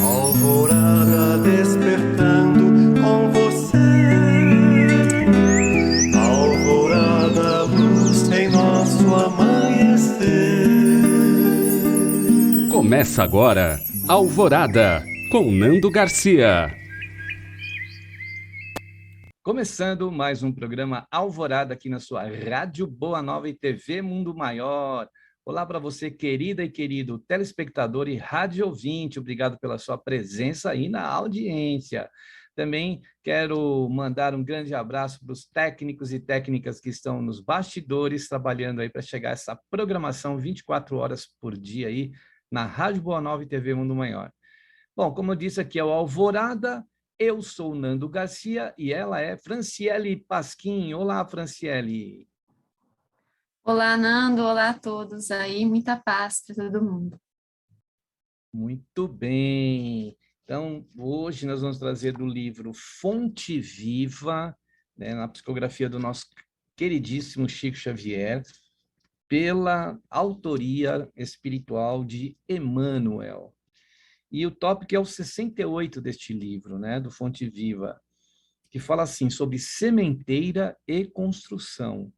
Alvorada despertando com você. Alvorada, luz em nosso amanhecer. Começa agora, Alvorada, com Nando Garcia. Começando mais um programa Alvorada aqui na sua Rádio Boa Nova e TV Mundo Maior. Olá para você, querida e querido telespectador e rádio ouvinte. Obrigado pela sua presença aí na audiência. Também quero mandar um grande abraço para os técnicos e técnicas que estão nos bastidores, trabalhando aí para chegar essa programação 24 horas por dia aí na Rádio Boa Nova e TV Mundo Maior. Bom, como eu disse, aqui é o Alvorada. Eu sou o Nando Garcia e ela é Franciele Pasquim. Olá, Franciele. Olá, Nando. Olá a todos aí. Muita paz para todo mundo. Muito bem. Então, hoje nós vamos trazer do livro Fonte Viva, né, na psicografia do nosso queridíssimo Chico Xavier, pela autoria espiritual de Emmanuel. E o tópico é o 68 deste livro, né, do Fonte Viva, que fala assim sobre sementeira e construção.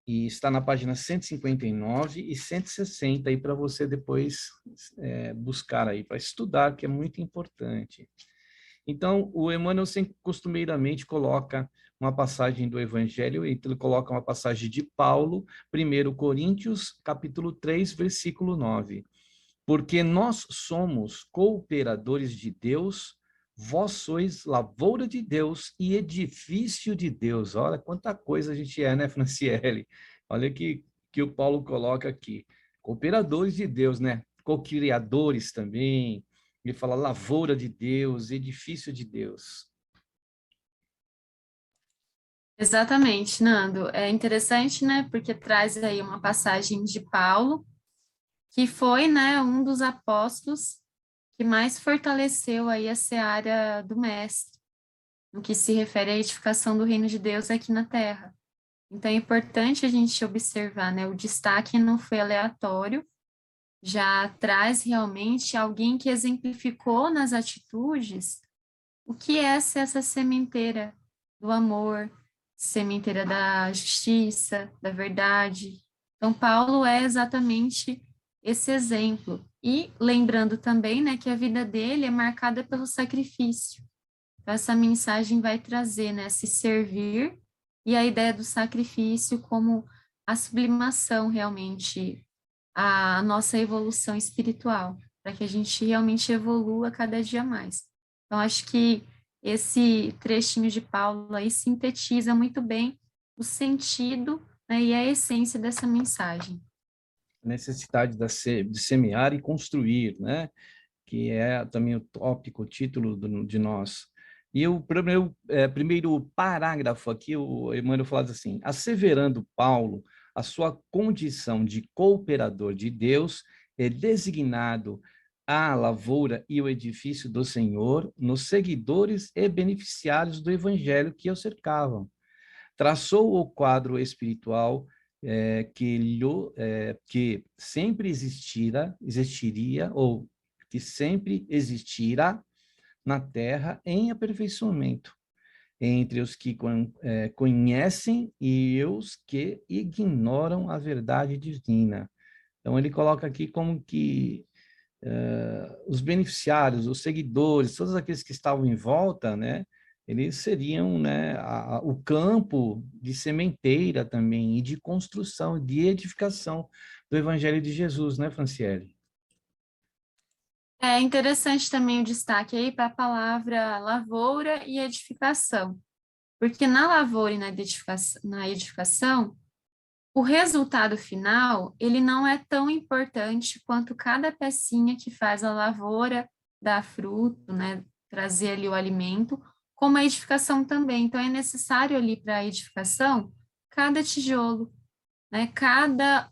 E está na página 159 e 160 aí para você depois buscar aí para estudar, que é muito importante. Então, o Emmanuel sempre costumeiramente coloca uma passagem do Evangelho, e ele coloca uma passagem de Paulo, 1 Coríntios, capítulo 3, versículo 9. Porque nós somos cooperadores de Deus, vós sois lavoura de Deus e edifício de Deus. Olha quanta coisa a gente é, né, Franciele? Olha que o Paulo coloca aqui. Cooperadores de Deus, né? Co-criadores também. Ele fala lavoura de Deus, edifício de Deus. Exatamente, Nando. É interessante, né? Porque traz aí uma passagem de Paulo, que foi, né, um dos apóstolos que mais fortaleceu aí a seara do mestre, no que se refere à edificação do reino de Deus aqui na terra. Então é importante a gente observar, né? O destaque não foi aleatório, já traz realmente alguém que exemplificou nas atitudes o que é ser essa sementeira do amor, sementeira da justiça, da verdade. Então, Paulo é exatamente esse exemplo. E lembrando também, né, que a vida dele é marcada pelo sacrifício. Então, essa mensagem vai trazer, né, se servir e a ideia do sacrifício como a sublimação realmente, a nossa evolução espiritual, para que a gente realmente evolua cada dia mais. Então, acho que esse trechinho de Paulo aí sintetiza muito bem o sentido, né, e a essência dessa mensagem. Necessidade de semear e construir, né? Que é também o tópico, o título de nós. E o primeiro parágrafo aqui, o Emmanuel fala assim: asseverando Paulo a sua condição de cooperador de Deus, é designado a lavoura e o edifício do Senhor nos seguidores e beneficiários do evangelho que o cercavam. Traçou o quadro espiritual que sempre existiria, ou que sempre existirá na Terra em aperfeiçoamento, entre os que conhecem e os que ignoram a verdade divina. Então, ele coloca aqui como que os beneficiários, os seguidores, todos aqueles que estavam em volta, né, eles seriam, né, o campo de sementeira também, e de construção, de edificação do Evangelho de Jesus, né, Franciele? É interessante também o destaque aí para a palavra lavoura e edificação, porque na lavoura e na edificação, o resultado final, ele não é tão importante quanto cada pecinha que faz a lavoura dar fruto, né, trazer ali o alimento, como a edificação também. Então, é necessário ali para a edificação cada tijolo, né, cada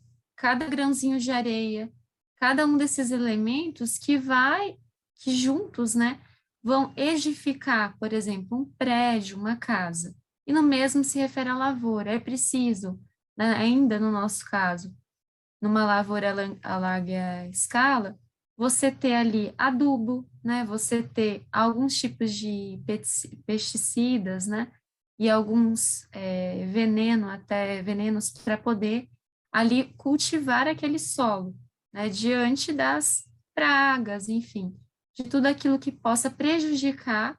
grãozinho de areia, cada um desses elementos que juntos, né, vão edificar, por exemplo, um prédio, uma casa. E no mesmo se refere à lavoura. É preciso, né, ainda no nosso caso, numa lavoura a larga escala, você ter ali adubo, né, você ter alguns tipos de pesticidas, né, e alguns até venenos para poder ali cultivar aquele solo, né, diante das pragas, enfim, de tudo aquilo que possa prejudicar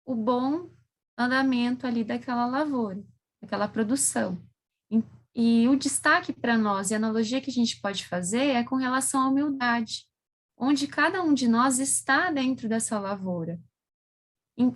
o bom andamento ali daquela lavoura, daquela produção. E o destaque para nós, e a analogia que a gente pode fazer é com relação à humildade, onde cada um de nós está dentro dessa lavoura.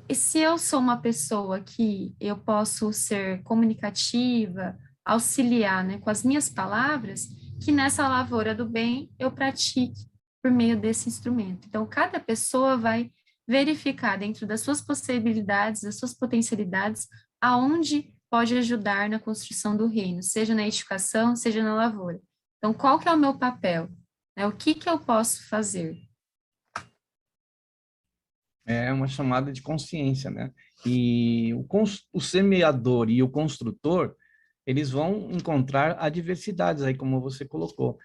E se eu sou uma pessoa que eu posso ser comunicativa, auxiliar, né, com as minhas palavras, que nessa lavoura do bem eu pratique por meio desse instrumento. Então, cada pessoa vai verificar dentro das suas possibilidades, das suas potencialidades, aonde pode ajudar na construção do reino, seja na edificação, seja na lavoura. Então, qual que é o meu papel? O que eu posso fazer? É uma chamada de consciência, né? E o semeador e o construtor, eles vão encontrar adversidades aí, como você colocou.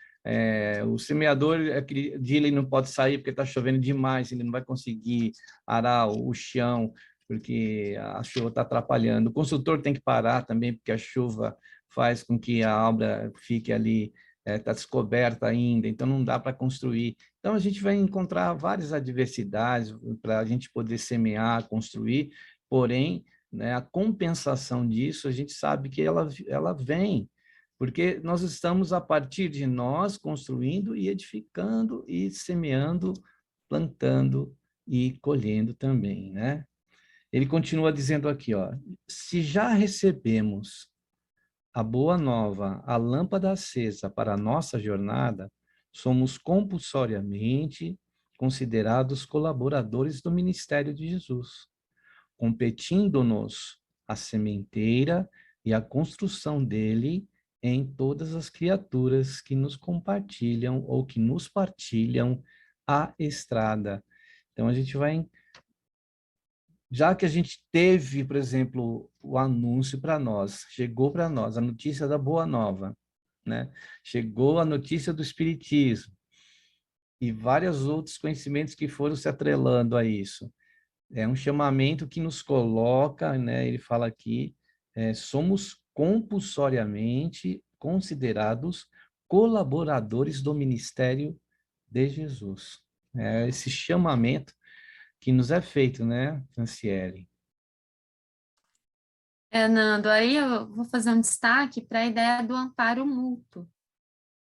O semeador, aquele dia ele não pode sair porque está chovendo demais, ele não vai conseguir arar o chão, porque a chuva está atrapalhando. O construtor tem que parar também, porque a chuva faz com que a obra fique ali, está descoberta ainda, então não dá para construir. Então, a gente vai encontrar várias adversidades para a gente poder semear, construir, porém, né, a compensação disso, a gente sabe que ela vem, porque nós estamos, a partir de nós, construindo e edificando e semeando, plantando e colhendo também, né? Ele continua dizendo aqui, ó, se já recebemos a boa nova, a lâmpada acesa para a nossa jornada, somos compulsoriamente considerados colaboradores do ministério de Jesus, competindo-nos a sementeira e a construção dele em todas as criaturas que nos compartilham ou que nos partilham a estrada. Então, a gente vai, já que a gente teve, por exemplo, o anúncio para nós, chegou para nós a notícia da Boa Nova, né? Chegou a notícia do Espiritismo e vários outros conhecimentos que foram se atrelando a isso. É um chamamento que nos coloca, né? Ele fala aqui, somos compulsoriamente considerados colaboradores do ministério de Jesus. É esse chamamento que nos é feito, né, Franciele? Nando, aí eu vou fazer um destaque para a ideia do amparo mútuo.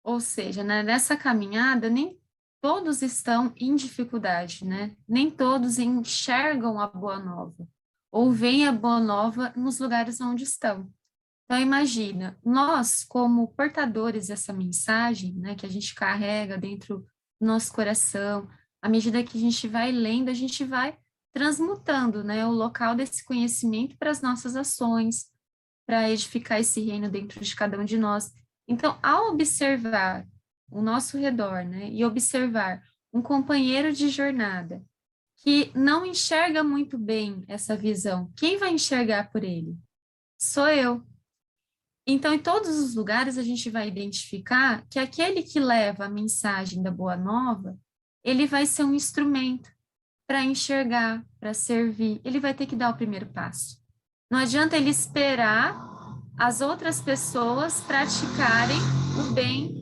Ou seja, né, nessa caminhada, nem todos estão em dificuldade, né? Nem todos enxergam a boa nova, ou veem a boa nova nos lugares onde estão. Então, imagina, nós, como portadores dessa mensagem, né, que a gente carrega dentro do nosso coração, à medida que a gente vai lendo, a gente vai transmutando, né, o local desse conhecimento para as nossas ações, para edificar esse reino dentro de cada um de nós. Então, ao observar o nosso redor, né, e observar um companheiro de jornada que não enxerga muito bem essa visão, quem vai enxergar por ele? Sou eu. Então, em todos os lugares, a gente vai identificar que aquele que leva a mensagem da Boa Nova, ele vai ser um instrumento para enxergar, para servir. Ele vai ter que dar o primeiro passo. Não adianta ele esperar as outras pessoas praticarem o bem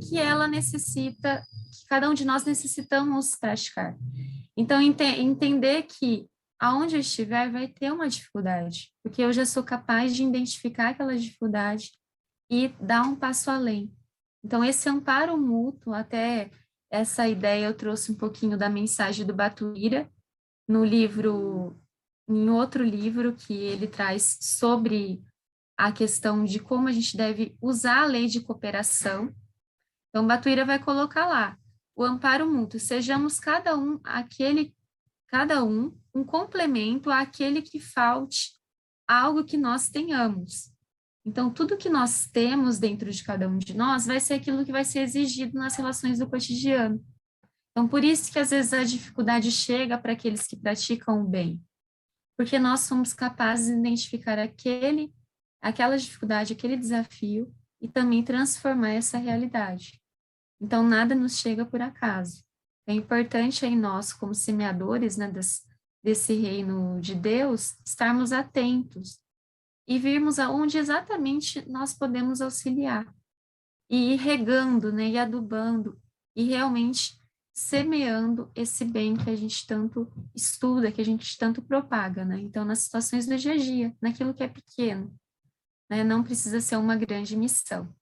que ela necessita, que cada um de nós necessitamos praticar. Então, entender que aonde eu estiver vai ter uma dificuldade, porque eu já sou capaz de identificar aquela dificuldade e dar um passo além. Então, esse amparo mútuo, até essa ideia eu trouxe um pouquinho da mensagem do Batuíra, no livro, em outro livro que ele traz sobre a questão de como a gente deve usar a lei de cooperação. Então, Batuíra vai colocar lá, o amparo mútuo, sejamos cada um um complemento àquele que falte algo que nós tenhamos. Então, tudo que nós temos dentro de cada um de nós vai ser aquilo que vai ser exigido nas relações do cotidiano. Então, por isso que às vezes a dificuldade chega para aqueles que praticam o bem, porque nós somos capazes de identificar aquela dificuldade, aquele desafio e também transformar essa realidade. Então, nada nos chega por acaso. É importante em nós, como semeadores, né, desse reino de Deus, estarmos atentos e virmos aonde exatamente nós podemos auxiliar. E ir regando, né, e adubando, e realmente semeando esse bem que a gente tanto estuda, que a gente tanto propaga, né? Então, nas situações do dia a dia, naquilo que é pequeno, né? Não precisa ser uma grande missão.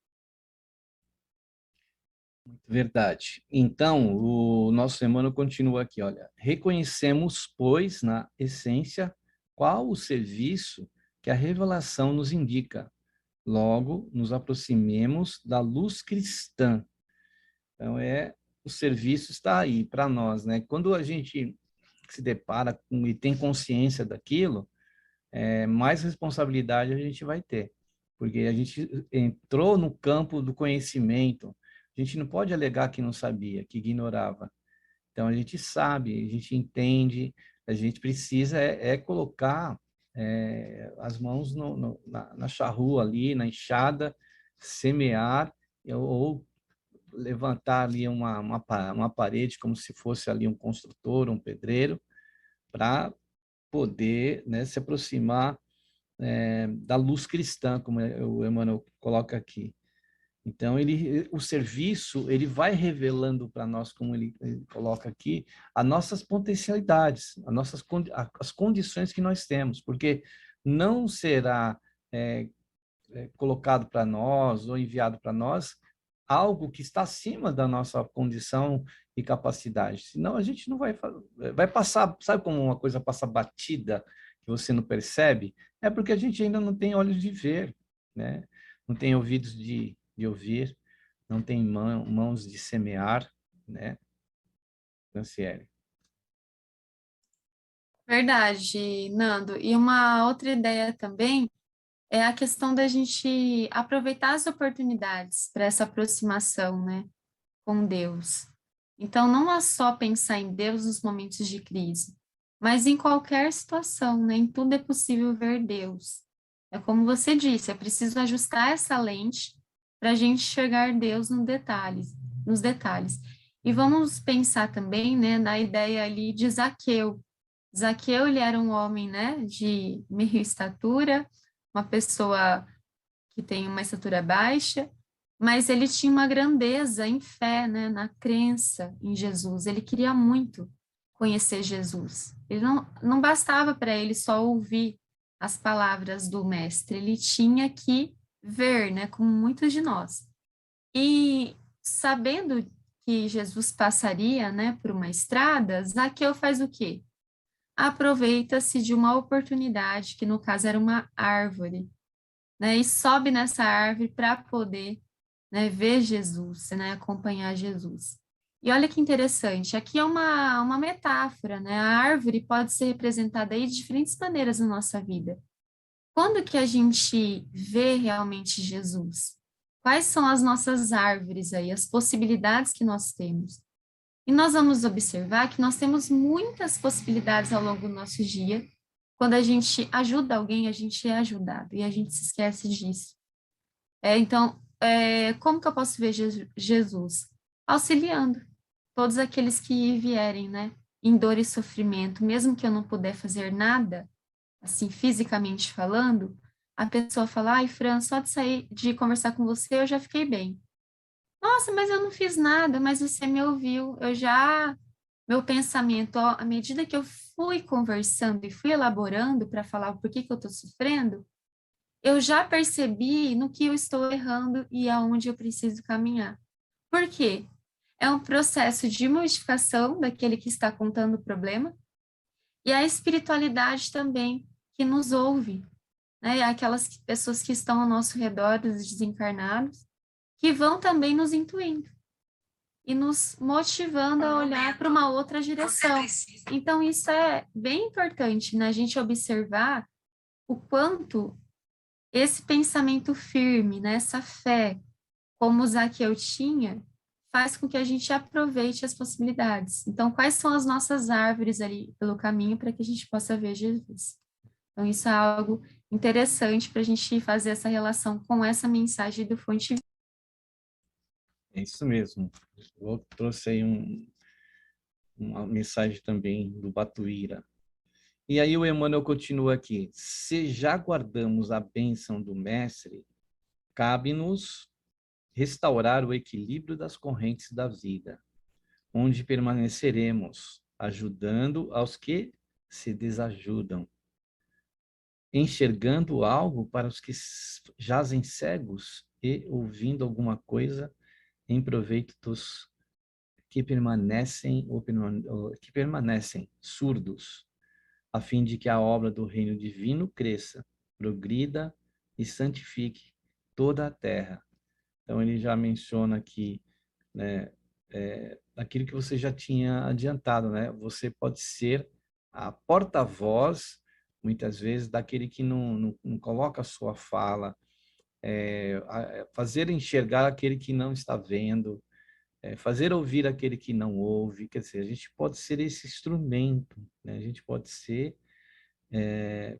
Verdade. Então, o nosso Emmanuel continua aqui, olha. Reconhecemos, pois, na essência, qual o serviço que a revelação nos indica. Logo, nos aproximemos da luz cristã. Então, o serviço está aí para nós, né? Quando a gente se depara com, e tem consciência daquilo, mais responsabilidade a gente vai ter, porque a gente entrou no campo do conhecimento, a gente não pode alegar que não sabia, que ignorava. Então, a gente sabe, a gente entende, a gente precisa colocar as mãos na charrua ali, na enxada, semear ou levantar ali uma parede como se fosse ali um construtor, um pedreiro, para poder, né, se aproximar da luz cristã, como o Emmanuel coloca aqui. Então, o serviço, ele vai revelando para nós, como ele coloca aqui, as nossas potencialidades, as condições que nós temos, porque não será colocado para nós ou enviado para nós algo que está acima da nossa condição e capacidade. Senão a gente não vai passar, sabe como uma coisa passa batida que você não percebe? É porque a gente ainda não tem olhos de ver, né? Não tem ouvidos de ouvir, não tem mãos de semear, né? Franciele. Verdade, Nando. E uma outra ideia também é a questão da gente aproveitar as oportunidades para essa aproximação, né, com Deus. Então, não é só pensar em Deus nos momentos de crise, mas em qualquer situação, né, em tudo é possível ver Deus. É como você disse, é preciso ajustar essa lente para a gente enxergar Deus nos detalhes. E vamos pensar também, né, na ideia ali de Zaqueu. Zaqueu, ele era um homem, né, de meia estatura, uma pessoa que tem uma estatura baixa, mas ele tinha uma grandeza em fé, né, na crença em Jesus. Ele queria muito conhecer Jesus. Ele não bastava para ele só ouvir as palavras do mestre, ele tinha que ver, né, como muitos de nós. E sabendo que Jesus passaria, né, por uma estrada, Zaqueu faz o quê? Aproveita-se de uma oportunidade, que no caso era uma árvore, né, e sobe nessa árvore para poder, né, ver Jesus, né, acompanhar Jesus. E olha que interessante, aqui é uma metáfora, né? A árvore pode ser representada aí de diferentes maneiras na nossa vida. Quando que a gente vê realmente Jesus? Quais são as nossas árvores aí, as possibilidades que nós temos? E nós vamos observar que nós temos muitas possibilidades ao longo do nosso dia. Quando a gente ajuda alguém, a gente é ajudado, e a gente se esquece disso. Então, como que eu posso ver Jesus? Auxiliando todos aqueles que vierem, né, em dor e sofrimento, mesmo que eu não puder fazer nada, assim, fisicamente falando, a pessoa fala, ai, Fran, só de sair, de conversar com você, eu já fiquei bem. Nossa, mas eu não fiz nada, mas você me ouviu, meu pensamento, ó, à medida que eu fui conversando e fui elaborando para falar o porquê que eu estou sofrendo, eu já percebi no que eu estou errando e aonde eu preciso caminhar. Por quê? É um processo de modificação daquele que está contando o problema e a espiritualidade também, que nos ouve, né? Aquelas pessoas que estão ao nosso redor, os desencarnados, que vão também nos intuindo e nos motivando a olhar para uma outra direção. Então, isso é bem importante, né? A gente observar o quanto esse pensamento firme, né? Essa fé, como o Zaqueu tinha, faz com que a gente aproveite as possibilidades. Então, quais são as nossas árvores ali pelo caminho para que a gente possa ver Jesus? Então, isso é algo interessante para a gente fazer essa relação com essa mensagem do Fonte. É isso mesmo. Eu trouxe aí uma mensagem também do Batuíra. E aí o Emmanuel continua aqui: se já guardamos a bênção do Mestre, cabe-nos restaurar o equilíbrio das correntes da vida, onde permaneceremos, ajudando aos que se desajudam, enxergando algo para os que jazem cegos e ouvindo alguma coisa em proveito dos que permanecem surdos, a fim de que a obra do reino divino cresça, progrida e santifique toda a terra. Então ele já menciona aqui, né, aquilo que você já tinha adiantado, né? Você pode ser a porta-voz, muitas vezes, daquele que não coloca a sua fala, fazer enxergar aquele que não está vendo, fazer ouvir aquele que não ouve. Quer dizer, a gente pode ser esse instrumento, né? A gente pode ser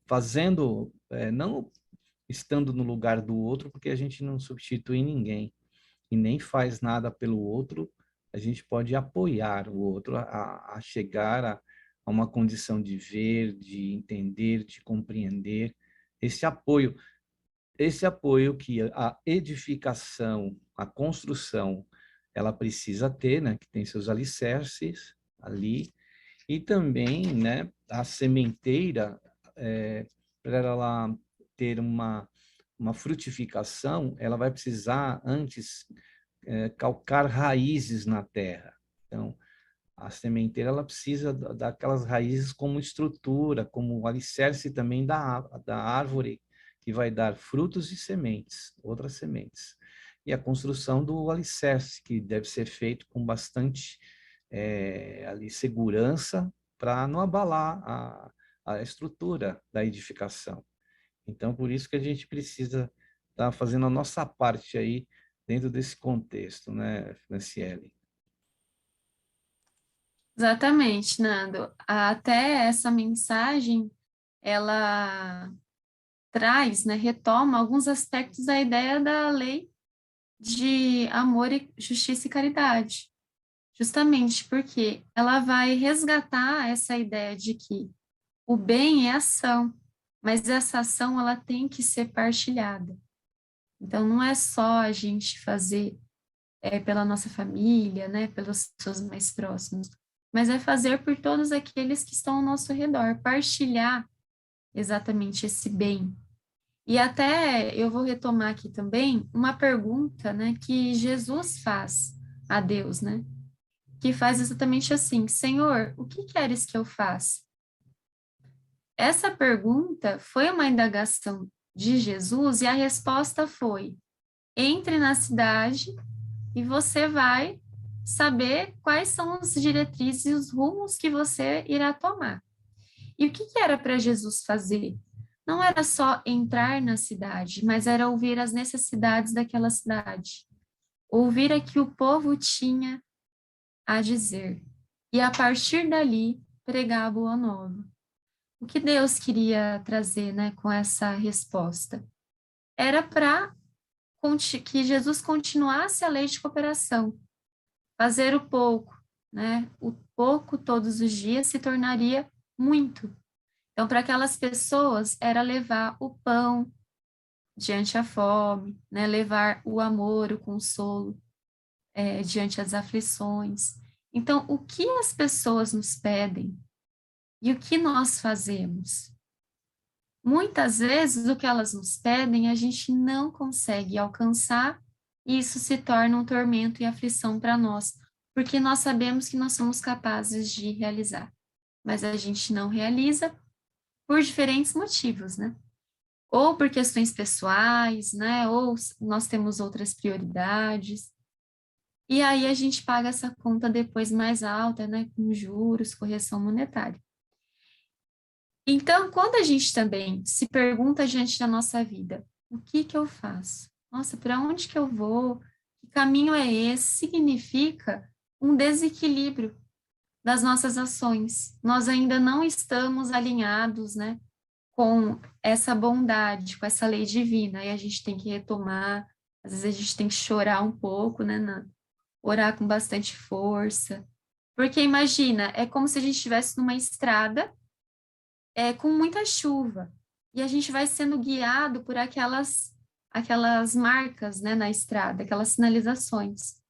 fazendo, não estando no lugar do outro, porque a gente não substitui ninguém e nem faz nada pelo outro. A gente pode apoiar o outro a chegar a uma condição de ver, de entender, de compreender. Esse apoio que a edificação, a construção, ela precisa ter, né, que tem seus alicerces ali, e também, né, a sementeira, para ela ter uma frutificação, ela vai precisar antes calcar raízes na terra. Então, a sementeira ela precisa daquelas raízes como estrutura, como alicerce também da árvore, que vai dar frutos e sementes, outras sementes. E a construção do alicerce, que deve ser feito com bastante ali, segurança, para não abalar a estrutura da edificação. Então, por isso que a gente precisa estar fazendo a nossa parte aí dentro desse contexto, né, Franciele? Exatamente, Nando. Até essa mensagem, ela traz, né, retoma alguns aspectos da ideia da lei de amor, justiça e caridade. Justamente porque ela vai resgatar essa ideia de que o bem é ação, mas essa ação ela tem que ser partilhada. Então, não é só a gente fazer pela nossa família, né, pelas pessoas mais próximas, mas é fazer por todos aqueles que estão ao nosso redor, partilhar exatamente esse bem. E até eu vou retomar aqui também uma pergunta, né, que Jesus faz a Deus, né, que faz exatamente assim: Senhor, o que queres que eu faça? Essa pergunta foi uma indagação de Jesus e a resposta foi: entre na cidade e você vai saber quais são as diretrizes e os rumos que você irá tomar. E o que era para Jesus fazer? Não era só entrar na cidade, mas era ouvir as necessidades daquela cidade, ouvir o que o povo tinha a dizer, e a partir dali pregar a boa nova. O que Deus queria trazer, né, com essa resposta? Era para que Jesus continuasse a lei de cooperação, fazer o pouco, né? O pouco todos os dias se tornaria muito. Então, para aquelas pessoas, era levar o pão diante a fome, né? Levar o amor, o consolo diante as aflições. Então, o que as pessoas nos pedem e o que nós fazemos? Muitas vezes, o que elas nos pedem, a gente não consegue alcançar e isso se torna um tormento e aflição para nós, porque nós sabemos que nós somos capazes de realizar, mas a gente não realiza por diferentes motivos, né? Ou por questões pessoais, né? Ou nós temos outras prioridades. E aí a gente paga essa conta depois mais alta, né? Com juros, correção monetária. Então, quando a gente também se pergunta diante da nossa vida, o que eu faço? Nossa, para onde que eu vou? Que caminho é esse? Significa um desequilíbrio das nossas ações. Nós ainda não estamos alinhados, né, com essa bondade, com essa lei divina, e a gente tem que retomar, às vezes a gente tem que chorar um pouco, né, orar com bastante força, Porque imagina, é como se a gente estivesse numa estrada com muita chuva, e a gente vai sendo guiado por aquelas marcas, né, na estrada, aquelas sinalizações.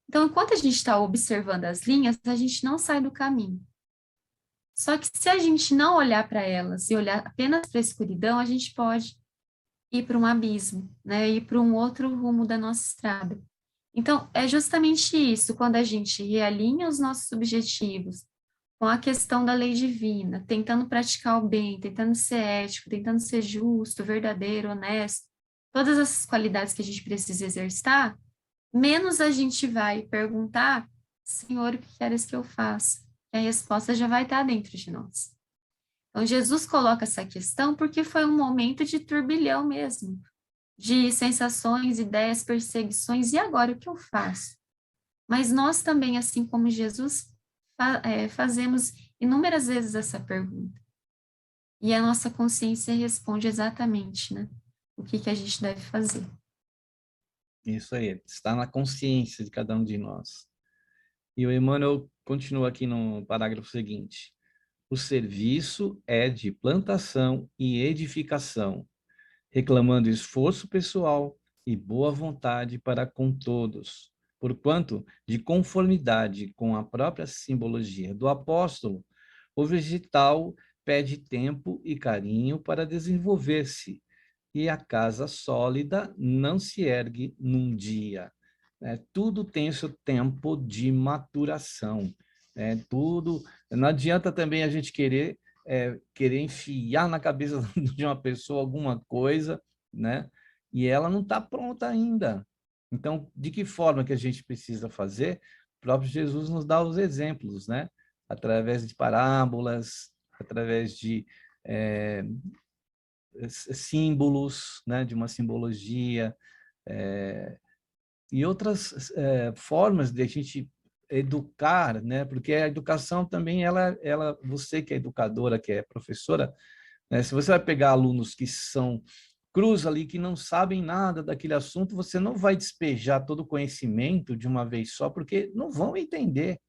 Então, enquanto a gente está observando as linhas, a gente não sai do caminho. Só que se a gente não olhar para elas e olhar apenas para a escuridão, a gente pode ir para um abismo, né? Ir para um outro rumo da nossa estrada. Então, é justamente isso, quando a gente realinha os nossos objetivos com a questão da lei divina, tentando praticar o bem, tentando ser ético, tentando ser justo, verdadeiro, honesto, todas essas qualidades que a gente precisa exercitar, menos a gente vai perguntar, Senhor, o que queres que eu faça? E a resposta já vai estar dentro de nós. Então, Jesus coloca essa questão porque foi um momento de turbilhão mesmo, de sensações, ideias, perseguições, e agora o que eu faço? Mas nós também, assim como Jesus, fazemos inúmeras vezes essa pergunta. E a nossa consciência responde exatamente, né? O que a gente deve fazer. Isso aí, está na consciência de cada um de nós. E o Emmanuel continua aqui no parágrafo seguinte: o serviço é de plantação e edificação, reclamando esforço pessoal e boa vontade para com todos, porquanto, de conformidade com a própria simbologia do apóstolo, o vegetal pede tempo e carinho para desenvolver-se, e a casa sólida não se ergue num dia. Tudo tem o seu tempo de maturação. Tudo. Não adianta também a gente querer enfiar na cabeça de uma pessoa alguma coisa, né? E ela não está pronta ainda. Então, de que forma que a gente precisa fazer? O próprio Jesus nos dá os exemplos, né? Através de parábolas, através de símbolos, né? De uma simbologia, e outras formas de a gente educar, né? Porque a educação também, você que é educadora, que é professora, né? Se você vai pegar alunos que são cruz ali, que não sabem nada daquele assunto, você não vai despejar todo o conhecimento de uma vez só, porque não vão entender,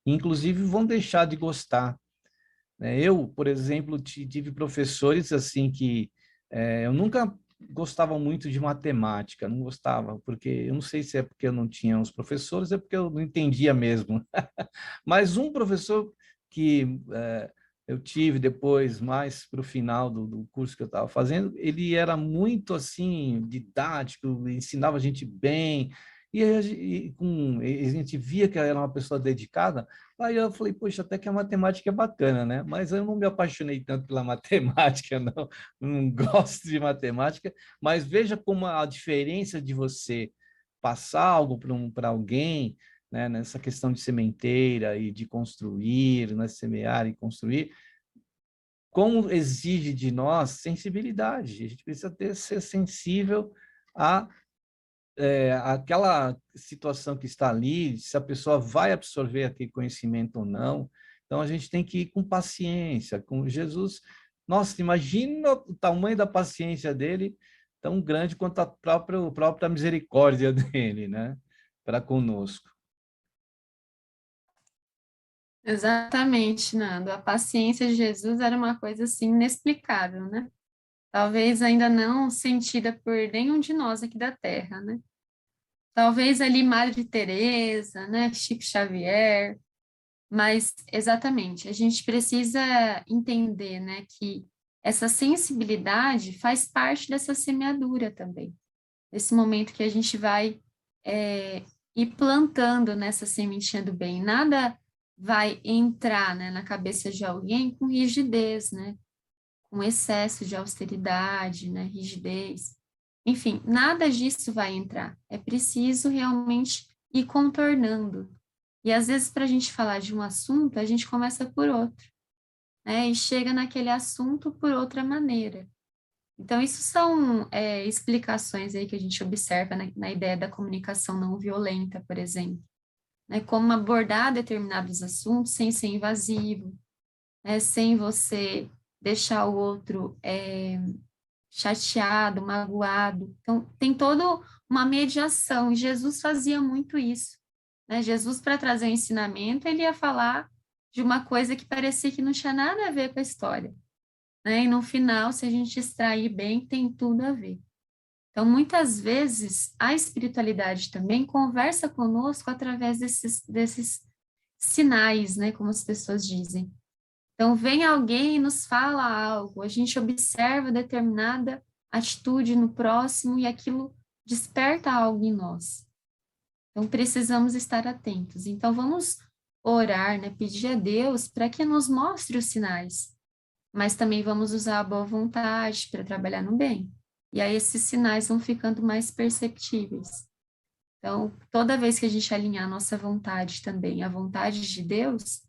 inclusive vão deixar de gostar. Eu, por exemplo, tive professores assim que eu nunca gostava muito de matemática, não gostava, porque eu não sei se é porque eu não tinha os professores, é porque eu não entendia mesmo. Mas um professor que eu tive depois, mais para o final do curso que eu estava fazendo, ele era muito assim didático, ensinava a gente bem, a gente via que ela era uma pessoa dedicada. Aí eu falei, poxa, até que a matemática é bacana, né? Mas eu não me apaixonei tanto pela matemática, não gosto de matemática, mas veja como a diferença de você passar algo para alguém, né? Nessa questão de sementeira e de construir, né? Semear e construir, como exige de nós sensibilidade. A gente precisa ser sensível a aquela situação que está ali, se a pessoa vai absorver aquele conhecimento ou não. Então, a gente tem que ir com paciência. Com Jesus, nossa, imagina o tamanho da paciência dele, tão grande quanto a própria misericórdia dele, né? Para conosco. Exatamente, Nando. A paciência de Jesus era uma coisa assim inexplicável, né? Talvez ainda não sentida por nenhum de nós aqui da Terra, né? Talvez ali Madre Teresa, né, Chico Xavier, mas exatamente, a gente precisa entender, né, que essa sensibilidade faz parte dessa semeadura também, desse momento que a gente vai ir plantando nessa sementinha do bem. Nada vai entrar, né, na cabeça de alguém com rigidez, né, com excesso de austeridade, né, rigidez. Enfim, nada disso vai entrar. É preciso realmente ir contornando. E às vezes, para a gente falar de um assunto, a gente começa por outro, né? E chega naquele assunto por outra maneira. Então, isso são explicações aí que a gente observa na ideia da comunicação não violenta, por exemplo. Né? Como abordar determinados assuntos sem ser invasivo, né? Sem você deixar o outro chateado, magoado. Então, tem toda uma mediação, e Jesus fazia muito isso. né? Jesus, para trazer o ensinamento, ele ia falar de uma coisa que parecia que não tinha nada a ver com a história, né? E no final, se a gente extrair bem, tem tudo a ver. Então, muitas vezes, a espiritualidade também conversa conosco através desses sinais, né? Como as pessoas dizem. Então, vem alguém e nos fala algo, a gente observa determinada atitude no próximo e aquilo desperta algo em nós. Então, precisamos estar atentos. Então, vamos orar, né? Pedir a Deus para que nos mostre os sinais, mas também vamos usar a boa vontade para trabalhar no bem. E aí esses sinais vão ficando mais perceptíveis. Então, toda vez que a gente alinhar a nossa vontade também, a vontade de Deus,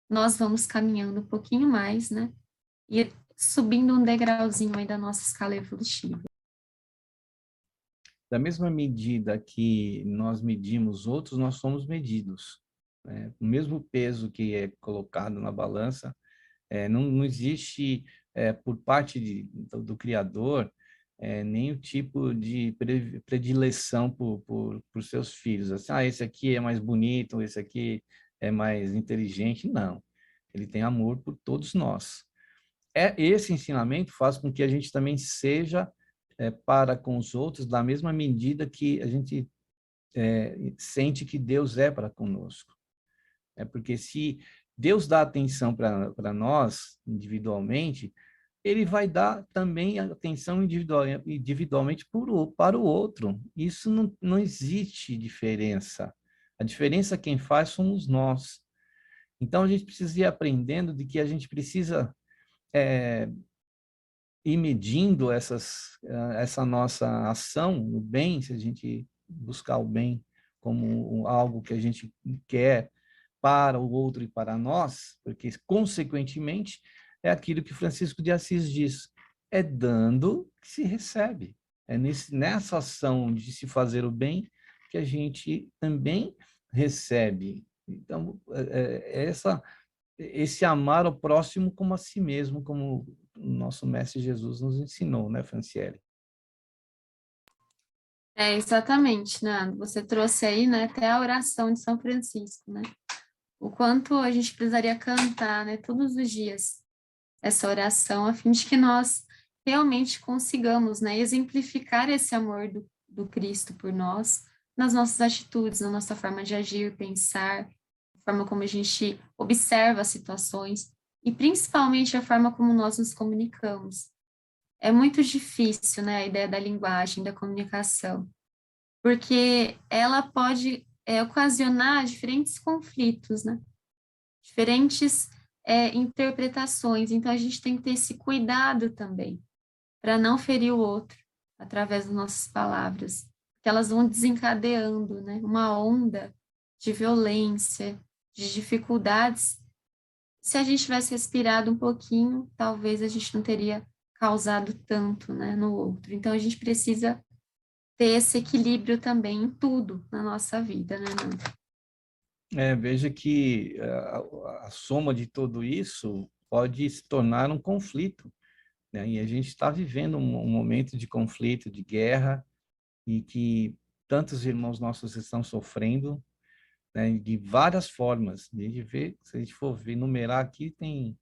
nós vamos caminhando um pouquinho mais, né? E subindo um degrauzinho aí da nossa escala evolutiva. Da mesma medida que nós medimos outros, nós somos medidos, né? O mesmo peso que é colocado na balança, não existe, por parte do Criador, nem o tipo de predileção por seus filhos. Assim, esse aqui é mais bonito, esse aqui é mais inteligente. Não. Ele tem amor por todos nós. Esse ensinamento faz com que a gente também seja para com os outros da mesma medida que a gente sente que Deus é para conosco. Porque se Deus dá atenção para nós individualmente, ele vai dar também atenção individualmente para o outro. Isso não existe diferença. A diferença quem faz somos nós. Então, a gente precisa ir aprendendo de que a gente precisa ir medindo essa nossa ação no bem, se a gente buscar o bem como algo que a gente quer para o outro e para nós, porque, consequentemente, é aquilo que Francisco de Assis diz, é dando que se recebe. É nessa ação de se fazer o bem que a gente também recebe. Então, esse amar ao próximo como a si mesmo, como o nosso Mestre Jesus nos ensinou, né, Franciele? Exatamente, Nando. Você trouxe aí, né, até a oração de São Francisco, né? O quanto a gente precisaria cantar, né, todos os dias essa oração, a fim de que nós realmente consigamos, né, exemplificar esse amor do Cristo por nós, nas nossas atitudes, na nossa forma de agir, pensar, a forma como a gente observa as situações e principalmente a forma como nós nos comunicamos. É muito difícil, né, a ideia da linguagem, da comunicação, porque ela pode ocasionar diferentes conflitos, né? Diferentes interpretações. Então, a gente tem que ter esse cuidado também, para não ferir o outro através das nossas palavras, que elas vão desencadeando, né, uma onda de violência, de dificuldades. Se a gente tivesse respirado um pouquinho, talvez a gente não teria causado tanto, né, no outro. Então, a gente precisa ter esse equilíbrio também em tudo na nossa vida, né, Nando? Veja que a soma de tudo isso pode se tornar um conflito, né? E a gente está vivendo um momento de conflito, de guerra, e que tantos irmãos nossos estão sofrendo, né, de várias formas. Se a gente for ver, numerar aqui, tem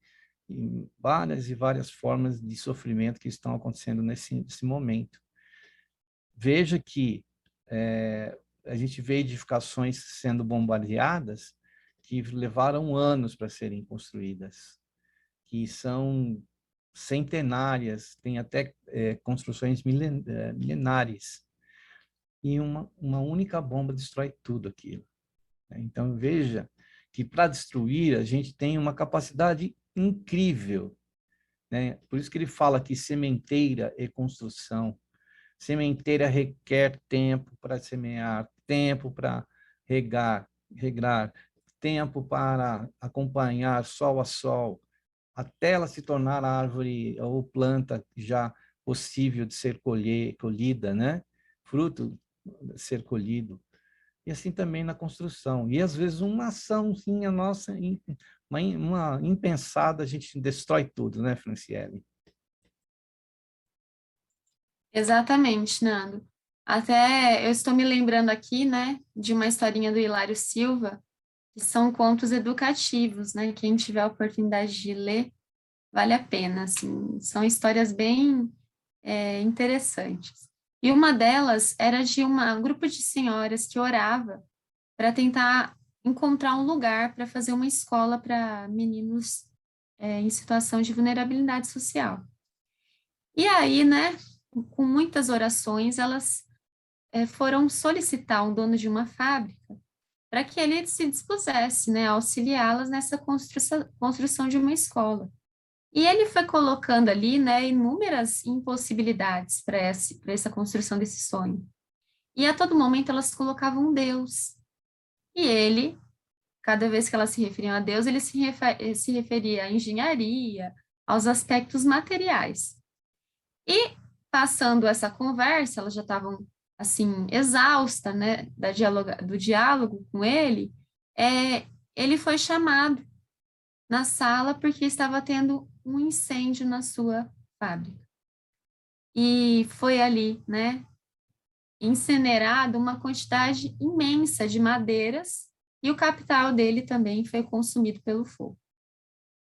várias e várias formas de sofrimento que estão acontecendo nesse momento. Veja que a gente vê edificações sendo bombardeadas que levaram anos para serem construídas, que são centenárias, tem até construções milenares, e uma única bomba destrói tudo aquilo. Então, veja que para destruir a gente tem uma capacidade incrível, né? Por isso que ele fala que sementeira é construção. Sementeira requer tempo para semear, tempo para regrar, tempo para acompanhar sol a sol, até ela se tornar árvore ou planta já possível de ser colhida, né? Fruto ser colhido. E assim também na construção. E às vezes uma açãozinha nossa, uma impensada, a gente destrói tudo, né, Franciele? Exatamente, Nando. Até eu estou me lembrando aqui, né, de uma historinha do Hilário Silva, que são contos educativos, né? Quem tiver a oportunidade de ler, vale a pena, assim, são histórias bem interessantes. E uma delas era de um grupo de senhoras que orava para tentar encontrar um lugar para fazer uma escola para meninos em situação de vulnerabilidade social. E aí, né, com muitas orações, elas foram solicitar um dono de uma fábrica para que ele se dispusesse, né, a auxiliá-las nessa construção de uma escola. E ele foi colocando ali, né, inúmeras impossibilidades para essa construção desse sonho. E a todo momento elas colocavam Deus. E ele, cada vez que elas se referiam a Deus, ele se referia à engenharia, aos aspectos materiais. E passando essa conversa, elas já estavam assim exausta, né, do diálogo com ele, ele foi chamado na sala porque estava tendo um incêndio na sua fábrica. E foi ali, né, incinerado uma quantidade imensa de madeiras e o capital dele também foi consumido pelo fogo.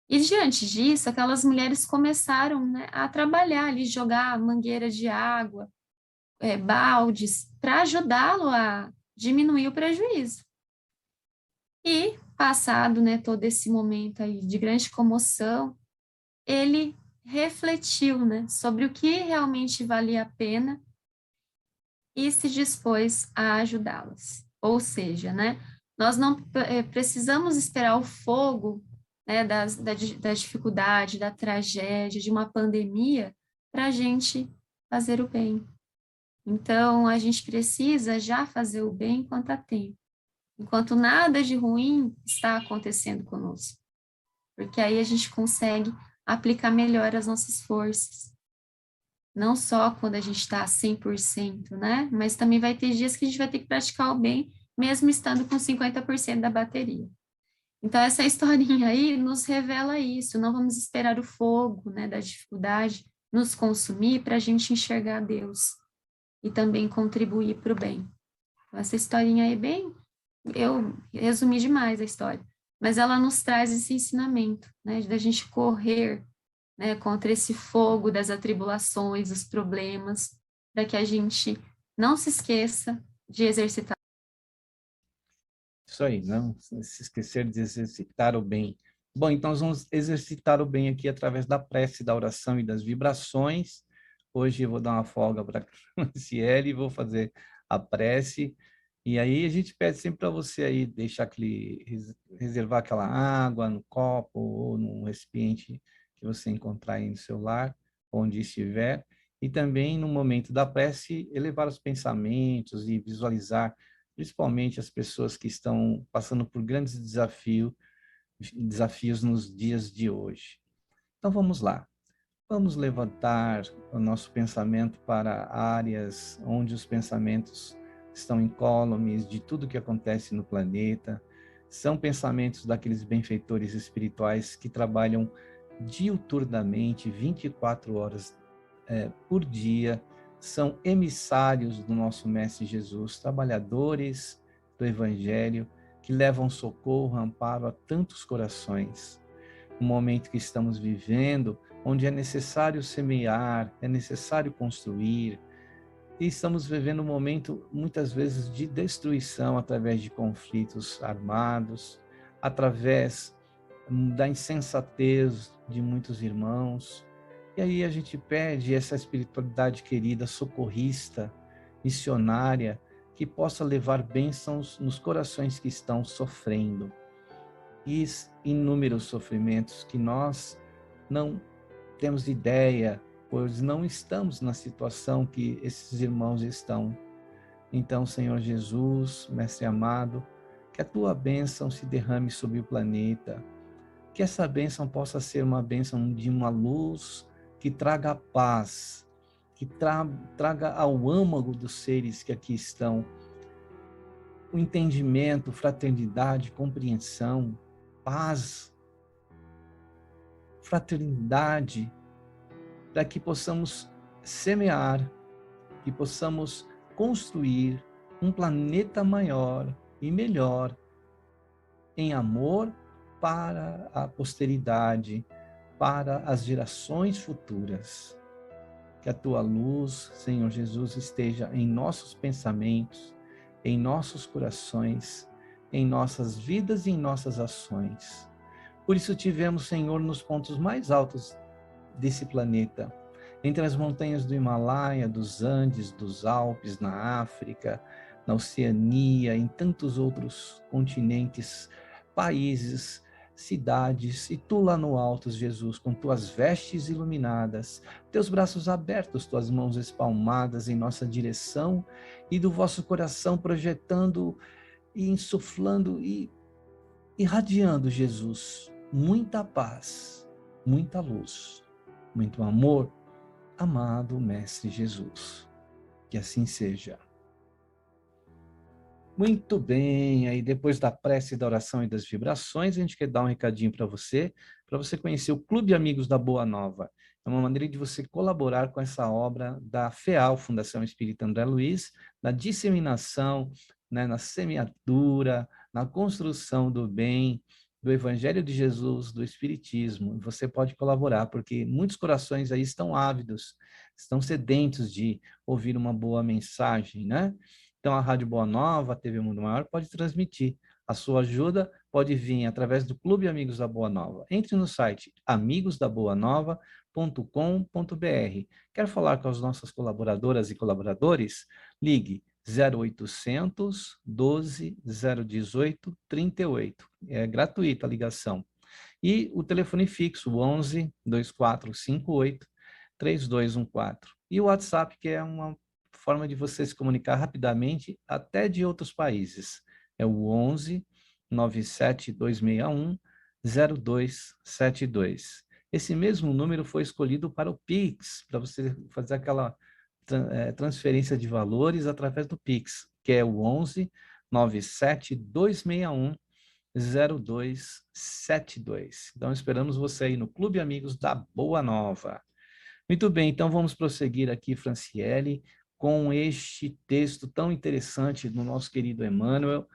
E diante disso, aquelas mulheres começaram, né, a trabalhar ali, jogar mangueira de água, baldes, para ajudá-lo a diminuir o prejuízo. E, passado, né, todo esse momento aí de grande comoção, ele refletiu, né, sobre o que realmente valia a pena e se dispôs a ajudá-las. Ou seja, né, nós não precisamos esperar o fogo, né, da dificuldade, da tragédia, de uma pandemia, para a gente fazer o bem. Então, a gente precisa já fazer o bem enquanto há tempo, enquanto nada de ruim está acontecendo conosco, porque aí a gente consegue aplicar melhor as nossas forças. Não só quando a gente está 100%, né? Mas também vai ter dias que a gente vai ter que praticar o bem, mesmo estando com 50% da bateria. Então, essa historinha aí nos revela isso, não vamos esperar o fogo, né, da dificuldade nos consumir para a gente enxergar Deus e também contribuir para o bem. Então, essa historinha aí eu resumi demais a história, mas ela nos traz esse ensinamento, né, da gente correr, né, contra esse fogo das atribulações, dos problemas, para que a gente não se esqueça de exercitar. Isso aí, não se esquecer de exercitar o bem. Bom, então nós vamos exercitar o bem aqui através da prece, da oração e das vibrações. Hoje eu vou dar uma folga para a Franciele e vou fazer a prece. E aí a gente pede sempre para você aí deixar reservar aquela água no copo ou num recipiente que você encontrar aí no seu lar, onde estiver. E também no momento da prece, elevar os pensamentos e visualizar principalmente as pessoas que estão passando por grandes desafios nos dias de hoje. Então vamos lá. Vamos levantar o nosso pensamento para áreas onde os pensamentos estão incólumes de tudo que acontece no planeta. São pensamentos daqueles benfeitores espirituais que trabalham diuturnamente, 24 horas por dia, são emissários do nosso Mestre Jesus, trabalhadores do Evangelho, que levam socorro, amparo a tantos corações. No momento que estamos vivendo, onde é necessário semear, é necessário construir, e estamos vivendo um momento, muitas vezes, de destruição através de conflitos armados, através da insensatez de muitos irmãos. E aí a gente pede essa espiritualidade querida, socorrista, missionária, que possa levar bênçãos nos corações que estão sofrendo. E inúmeros sofrimentos que nós não temos ideia, pois não estamos na situação que esses irmãos estão. Então, Senhor Jesus, Mestre amado, que a tua bênção se derrame sobre o planeta, que essa bênção possa ser uma bênção de uma luz que traga paz, que traga ao âmago dos seres que aqui estão o entendimento, fraternidade, compreensão, paz, fraternidade, para que possamos semear, que possamos construir um planeta maior e melhor, em amor para a posteridade, para as gerações futuras. Que a tua luz, Senhor Jesus, esteja em nossos pensamentos, em nossos corações, em nossas vidas e em nossas ações. Por isso tivemos, Senhor, nos pontos mais altos desse planeta, entre as montanhas do Himalaia, dos Andes, dos Alpes, na África, na Oceania, em tantos outros continentes, países, cidades, e tu lá no alto, Jesus, com tuas vestes iluminadas, teus braços abertos, tuas mãos espalmadas em nossa direção, e do vosso coração projetando e insuflando e irradiando, Jesus, muita paz, muita luz, muito amor, amado Mestre Jesus. Que assim seja. Muito bem, aí depois da prece, da oração e das vibrações, a gente quer dar um recadinho para você conhecer o Clube Amigos da Boa Nova. É uma maneira de você colaborar com essa obra da FEAL, Fundação Espírita André Luiz, na disseminação, né, na semeadura, na construção do bem, do Evangelho de Jesus, do Espiritismo. Você pode colaborar, porque muitos corações aí estão ávidos, estão sedentos de ouvir uma boa mensagem, né? Então, a Rádio Boa Nova, a TV Mundo Maior, pode transmitir. A sua ajuda pode vir através do Clube Amigos da Boa Nova. Entre no site amigosdaboanova.com.br. Quer falar com as nossas colaboradoras e colaboradores? Ligue 0800 12 018 38. É gratuita a ligação. E o telefone fixo, 11 2458 3214. E o WhatsApp, que é uma forma de você se comunicar rapidamente, até de outros países. É o 11 97261 0272. Esse mesmo número foi escolhido para o Pix, para você fazer aquela transferência de valores através do Pix, que é o 11 97261 0272. Então, esperamos você aí no Clube Amigos da Boa Nova. Muito bem, então vamos prosseguir aqui, Franciele, com este texto tão interessante do nosso querido Emmanuel,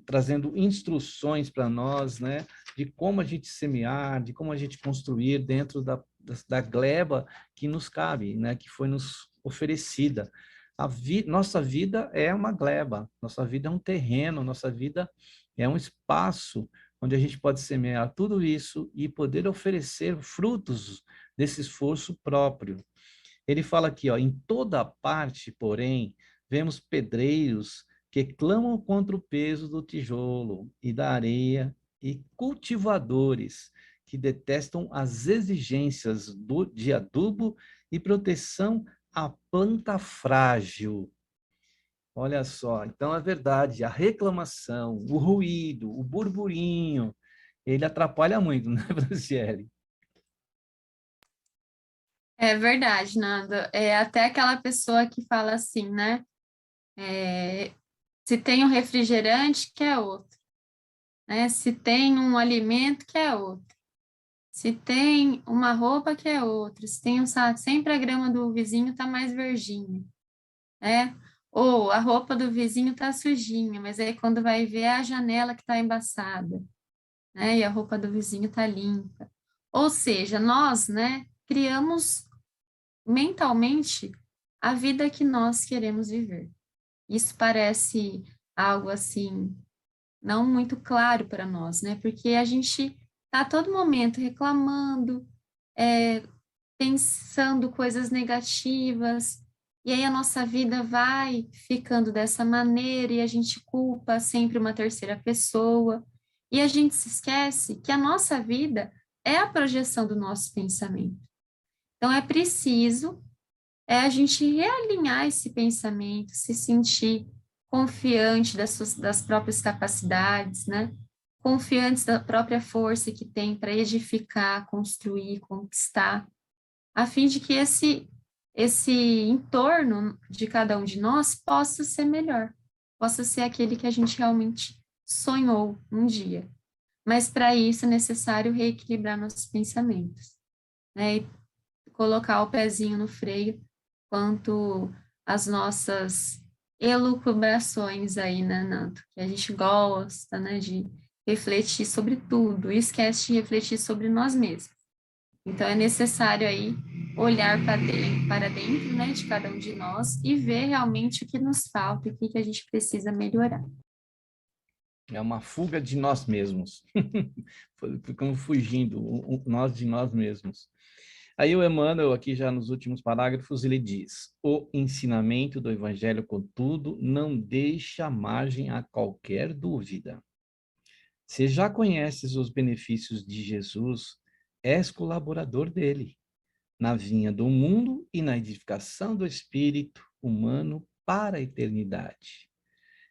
trazendo instruções para nós, né, de como a gente semear, de como a gente construir dentro da gleba que nos cabe, né, que foi nos oferecida. Nossa vida é uma gleba, nossa vida é um terreno, nossa vida é um espaço onde a gente pode semear tudo isso e poder oferecer frutos desse esforço próprio. Ele fala aqui, ó, em toda parte, porém, vemos pedreiros que clamam contra o peso do tijolo e da areia e cultivadores que detestam as exigências de adubo e proteção à planta frágil. Olha só, então é verdade, a reclamação, o ruído, o burburinho, ele atrapalha muito, né, Franciele? É verdade, Nanda. É até aquela pessoa que fala assim, né? Se tem um refrigerante, quer outro, né? Se tem um alimento, quer outro. Se tem uma roupa, quer outra. Se tem sempre a grama do vizinho tá mais verdinha, né? Ou a roupa do vizinho tá sujinha, mas aí quando vai ver é a janela que tá embaçada, né? E a roupa do vizinho tá limpa. Ou seja, nós, né, criamos mentalmente a vida que nós queremos viver. Isso parece algo assim não muito claro para nós, né? Porque a gente está a todo momento reclamando, pensando coisas negativas, e aí a nossa vida vai ficando dessa maneira e a gente culpa sempre uma terceira pessoa, e a gente se esquece que a nossa vida é a projeção do nosso pensamento. Então é preciso a gente realinhar esse pensamento, se sentir confiante das próprias capacidades, né? Confiantes da própria força que tem para edificar, construir, conquistar, a fim de que esse entorno de cada um de nós possa ser melhor, possa ser aquele que a gente realmente sonhou um dia. Mas para isso é necessário reequilibrar nossos pensamentos, né? E colocar o pezinho no freio quanto às nossas elucubrações aí, né, Nando? Que a gente gosta, né, de refletir sobre tudo e esquece de refletir sobre nós mesmos. Então, é necessário aí olhar para dentro, né, de cada um de nós e ver realmente o que nos falta e o que a gente precisa melhorar. É uma fuga de nós mesmos. Ficamos fugindo, nós de nós mesmos. Aí o Emmanuel, aqui já nos últimos parágrafos, ele diz: o ensinamento do Evangelho, contudo, não deixa margem a qualquer dúvida. Se já conheces os benefícios de Jesus, és colaborador dele, na vinha do mundo e na edificação do espírito humano para a eternidade.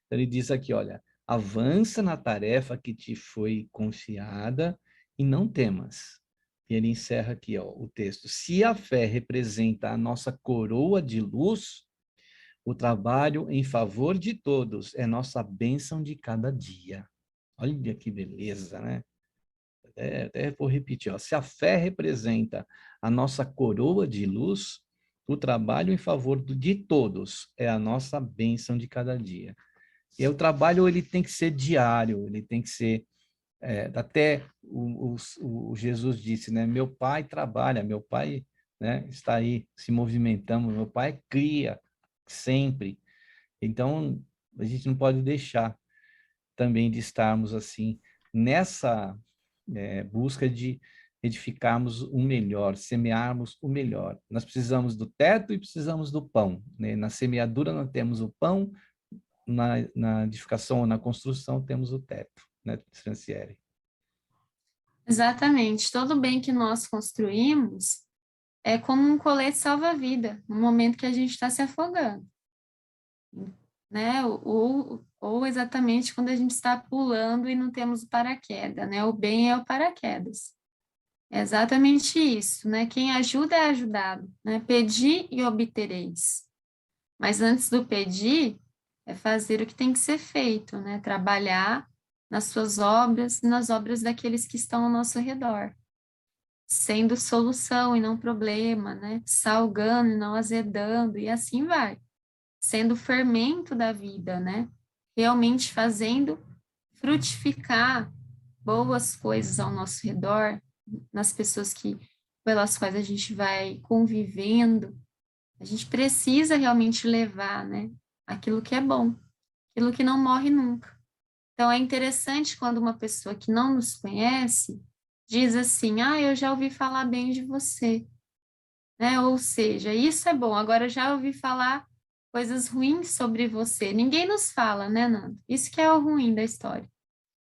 Então ele diz aqui, olha, avança na tarefa que te foi confiada e não temas. E ele encerra aqui, ó, o texto. Se a fé representa a nossa coroa de luz, o trabalho em favor de todos é nossa bênção de cada dia. Olha que beleza, né? Até vou repetir, ó. Se a fé representa a nossa coroa de luz, o trabalho em favor de todos é a nossa bênção de cada dia. E o trabalho ele tem que ser diário, ele tem que ser até o Jesus disse, né? Meu pai trabalha, meu pai, né, está aí se movimentando, meu pai cria sempre. Então a gente não pode deixar também de estarmos assim nessa busca de edificarmos o melhor, semearmos o melhor. Nós precisamos do teto e precisamos do pão, né? Na semeadura nós temos o pão, na edificação ou na construção temos o teto, né, Franciele? Exatamente. Todo bem que nós construímos é como um colete salva-vida, no momento que a gente está se afogando, né? Ou exatamente quando a gente está pulando e não temos o paraquedas, né? O bem é o paraquedas. É exatamente isso, né? Quem ajuda é ajudado, né? Pedi e obtereis. Mas antes do pedir, é fazer o que tem que ser feito, né? Trabalhar nas suas obras e nas obras daqueles que estão ao nosso redor, sendo solução e não problema, né? Salgando e não azedando, e assim vai, sendo o fermento da vida, né? Realmente fazendo frutificar boas coisas ao nosso redor, nas pessoas pelas quais a gente vai convivendo. A gente precisa realmente levar, né, aquilo que é bom, aquilo que não morre nunca. Então, é interessante quando uma pessoa que não nos conhece diz assim: ah, eu já ouvi falar bem de você, né? Ou seja, isso é bom, agora eu já ouvi falar coisas ruins sobre você. Ninguém nos fala, né, Nando? Isso que é o ruim da história.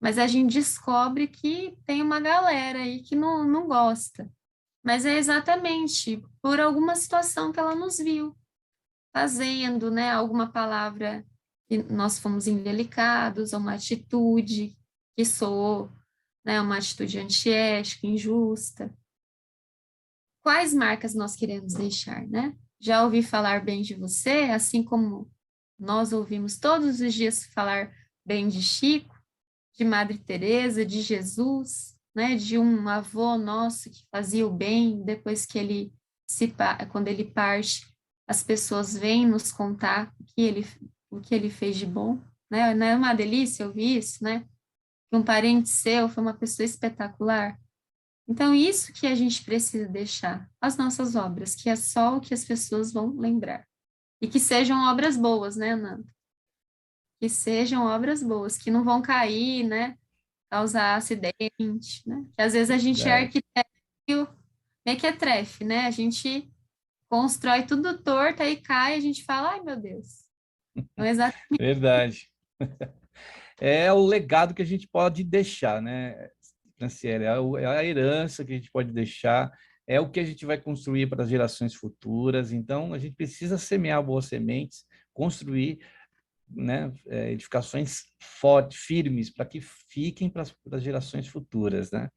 Mas a gente descobre que tem uma galera aí que não gosta. Mas é exatamente por alguma situação que ela nos viu fazendo, né, alguma palavra que nós fomos indelicados, ou uma atitude que soou, né, uma atitude antiética, injusta. Quais marcas nós queremos deixar, né? Já ouvi falar bem de você, assim como nós ouvimos todos os dias falar bem de Chico, de Madre Teresa, de Jesus, né, de um avô nosso que fazia o bem, depois que quando ele parte, as pessoas vêm nos contar o que ele fez de bom, né? Não é uma delícia ouvir isso, né? Que um parente seu foi uma pessoa espetacular. Então, isso que a gente precisa deixar, as nossas obras, que é só o que as pessoas vão lembrar. E que sejam obras boas, né, Nando? Que sejam obras boas, que não vão cair, né? Causar acidente, né? Que às vezes a gente é Verdade. arquiteto mequetrefe, né? A gente constrói tudo torto, aí cai, a gente fala, ai meu Deus. Então, exatamente. Verdade. É o legado que a gente pode deixar, né, Franciele? É a herança que a gente pode deixar, é o que a gente vai construir para as gerações futuras. Então, a gente precisa semear boas sementes, construir, né, edificações fortes, firmes, para que fiquem para as gerações futuras, né?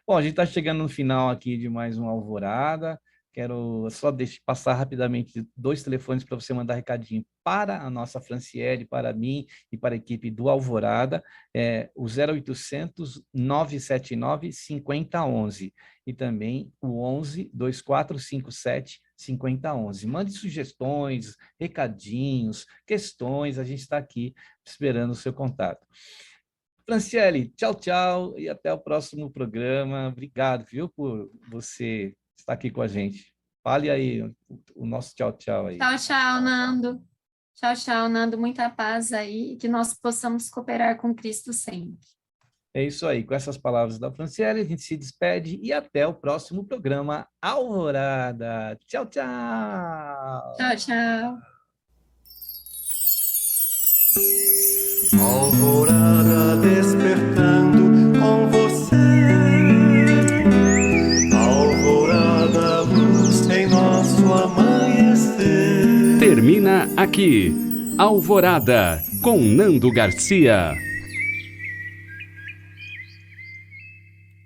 Bom, a gente está chegando no final aqui de mais uma alvorada. Quero só passar rapidamente 2 telefones para você mandar recadinho para a nossa Franciele, para mim e para a equipe do Alvorada, o 0800 979 5011 e também o 11 2457 5011. Mande sugestões, recadinhos, questões, a gente está aqui esperando o seu contato. Franciele, tchau, tchau e até o próximo programa. Obrigado, viu, por você estar aqui com a gente. Fale aí o nosso tchau, tchau aí. Tchau, tchau, Nando. Tchau, tchau, Nando. Muita paz aí e que nós possamos cooperar com Cristo sempre. É isso aí. Com essas palavras da Franciele, a gente se despede e até o próximo programa Alvorada. Tchau, tchau. Tchau, tchau. Alvorada despertando com você. Alvorada, luz em nosso amanhecer. Termina aqui Alvorada com Nando Garcia.